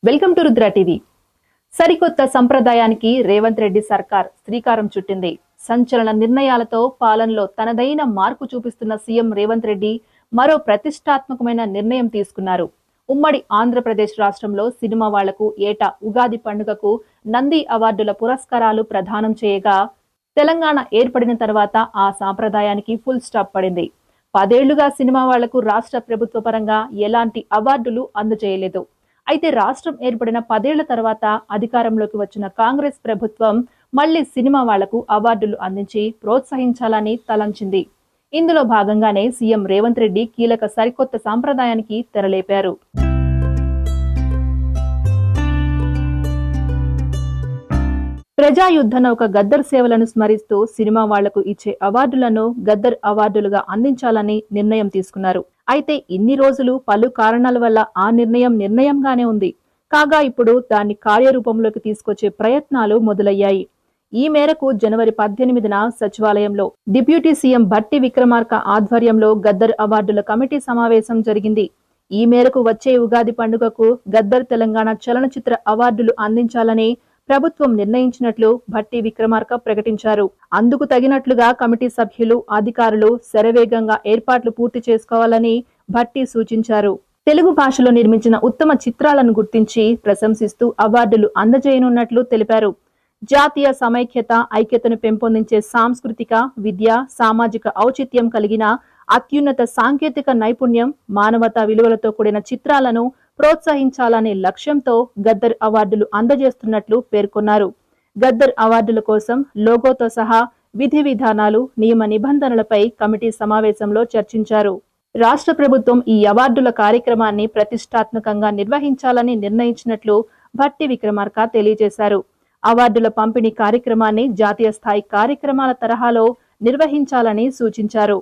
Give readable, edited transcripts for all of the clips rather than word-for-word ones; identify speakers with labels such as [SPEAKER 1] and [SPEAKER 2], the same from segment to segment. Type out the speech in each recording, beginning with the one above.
[SPEAKER 1] Welcome to Rudra TV. సరికొత్త సంప్రదాయానికి రేవంత్ రెడ్డి సర్కార్ శ్రీకారం చుట్టింది. సంచలన నిర్ణయాలతో పాలనలో తనదైన మార్పు చూపిస్తున్న సీఎం రేవంత్ రెడ్డి మరో ప్రతిష్టాత్మకమైన నిర్ణయం తీసుకున్నారు. ఉమ్మడి ఆంధ్రప్రదేశ్ రాష్ట్రంలో సినిమా వాళ్లకు ఏటా ఉగాది పండుగకు నంది అవార్డుల పురస్కారాలు ప్రదానం చేయగా, తెలంగాణ ఏర్పడిన తర్వాత ఆ సాంప్రదాయానికి ఫుల్ స్టాప్ పడింది. 10 ఏళ్లుగా సినిమా వాళ్లకు రాష్ట్ర ప్రభుత్వ పరంగా ఎలాంటి అవార్డులు అందజేయలేదు. అయితే రాష్ట్రం ఏర్పడిన 10 ఏళ్ల తర్వాత అధికారంలోకి వచ్చిన కాంగ్రెస్ ప్రభుత్వం మళ్లీ సినిమా వాళ్లకు అవార్డులు అందించి ప్రోత్సహించాలని తలంచింది. ఇందులో భాగంగానే సీఎం రేవంత్ రెడ్డి కీలక సరికొత్త సంప్రదాయానికి తెరలేపారు. ప్రజాయుద్ధ నౌక గద్దర్ సేవలను స్మరిస్తూ సినిమా వాళ్లకు ఇచ్చే అవార్డులను గద్దర్ అవార్డులుగా అందించాలని నిర్ణయం తీసుకున్నారు. అయితే ఇన్ని రోజులు పలు కారణాల వల్ల ఆ నిర్ణయంగానే ఉంది. కాగా ఇప్పుడు దాన్ని కార్యరూపంలోకి తీసుకొచ్చే ప్రయత్నాలు మొదలయ్యాయి. ఈ మేరకు జనవరి 18న సచివాలయంలో డిప్యూటీ సీఎం భట్టి విక్రమార్క ఆధ్వర్యంలో గద్దర్ అవార్డుల కమిటీ సమావేశం జరిగింది. ఈ మేరకు వచ్చే ఉగాది పండుగకు గద్దర్ తెలంగాణ చలనచిత్ర అవార్డులు అందించాలని ప్రభుత్వం నిర్ణయించినట్లు భట్టి విక్రమార్క ప్రకటించారు. అందుకు తగినట్లుగా కమిటీ సభ్యులు, అధికారులు శరవేగంగా ఏర్పాట్లు పూర్తి చేసుకోవాలని భట్టి సూచించారు. తెలుగు భాషలో నిర్మించిన ఉత్తమ చిత్రాలను గుర్తించి ప్రశంసిస్తూ అవార్డులు అందజేయనున్నట్లు తెలిపారు. జాతీయ సమైక్యత, ఐక్యతను పెంపొందించే సాంస్కృతిక, విద్య, సామాజిక ఔచిత్యం కలిగిన అత్యున్నత సాంకేతిక నైపుణ్యం, మానవతా విలువలతో కూడిన చిత్రాలను ప్రోత్సహించాలనే లక్ష్యంతో గద్దర్ అవార్డులు అందజేస్తున్నట్లు పేర్కొన్నారు. గద్దర్ అవార్డుల కోసం లోగోతో సహా విధి విధానాలు, నియమ నిబంధనలపై కమిటీ సమావేశంలో చర్చించారు. రాష్ట్ర ప్రభుత్వం ఈ అవార్డుల కార్యక్రమాన్ని ప్రతిష్టాత్మకంగా నిర్వహించాలని నిర్ణయించినట్లు భట్టి విక్రమార్క తెలియజేశారు. అవార్డుల పంపిణీ కార్యక్రమాన్ని జాతీయ స్థాయి కార్యక్రమాల తరహాలో నిర్వహించాలని సూచించారు.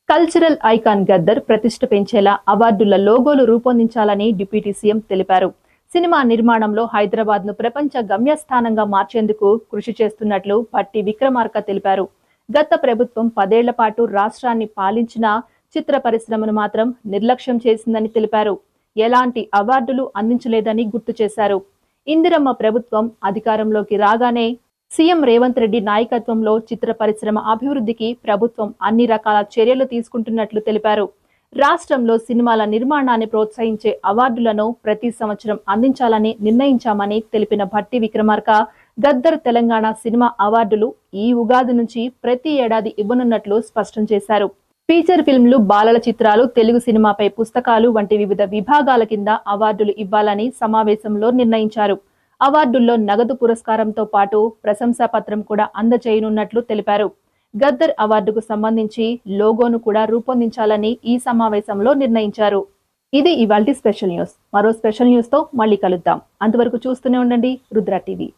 [SPEAKER 1] కల్చరల్ ఐకాన్ గద్దర్ ప్రతిష్ఠ పెంచేలా అవార్డుల లోగోలు రూపొందించాలని డిప్యూటీ సీఎం తెలిపారు. సినిమా నిర్మాణంలో హైదరాబాద్ ను ప్రపంచ గమ్యస్థానంగా మార్చేందుకు కృషి చేస్తున్నట్లు భట్టి విక్రమార్క తెలిపారు. గత ప్రభుత్వం 10 ఏళ్ల పాటు రాష్ట్రాన్ని పాలించిన చిత్ర పరిశ్రమను మాత్రం నిర్లక్ష్యం చేసిందని తెలిపారు. ఎలాంటి అవార్డులు అందించలేదని గుర్తు చేశారు. ఇందిరమ్మ ప్రభుత్వం అధికారంలోకి రాగానే సీఎం రేవంత్ రెడ్డి నాయకత్వంలో చిత్ర పరిశ్రమ అభివృద్ధికి ప్రభుత్వం అన్ని రకాల చర్యలు తీసుకుంటున్నట్లు తెలిపారు. రాష్ట్రంలో సినిమాల నిర్మాణాన్ని ప్రోత్సహించే అవార్డులను ప్రతి సంవత్సరం అందించాలని నిర్ణయించామని తెలిపిన భట్టి విక్రమార్క గద్దర్ తెలంగాణ సినిమా అవార్డులు ఈ ఉగాది నుంచి ప్రతి ఏడాది ఇవ్వనున్నట్లు స్పష్టం చేశారు. ఫీచర్ ఫిల్మ్లు, బాలల చిత్రాలు, తెలుగు సినిమాపై పుస్తకాలు వంటి వివిధ విభాగాల కింద అవార్డులు ఇవ్వాలని సమావేశంలో నిర్ణయించారు. అవార్డుల్లో నగదు పురస్కారంతో పాటు ప్రశంసా పత్రం కూడా అందజేయనున్నట్లు తెలిపారు. గద్దర్ అవార్డుకు సంబంధించి లోగోను కూడా రూపొందించాలని ఈ సమావేశంలో నిర్ణయించారు. ఇది ఇవాల్టి స్పెషల్ న్యూస్. మరో స్పెషల్ న్యూస్ తో మళ్ళీ కలుద్దాం. అంతవరకు చూస్తూనే ఉండండి రుద్ర టీవీ.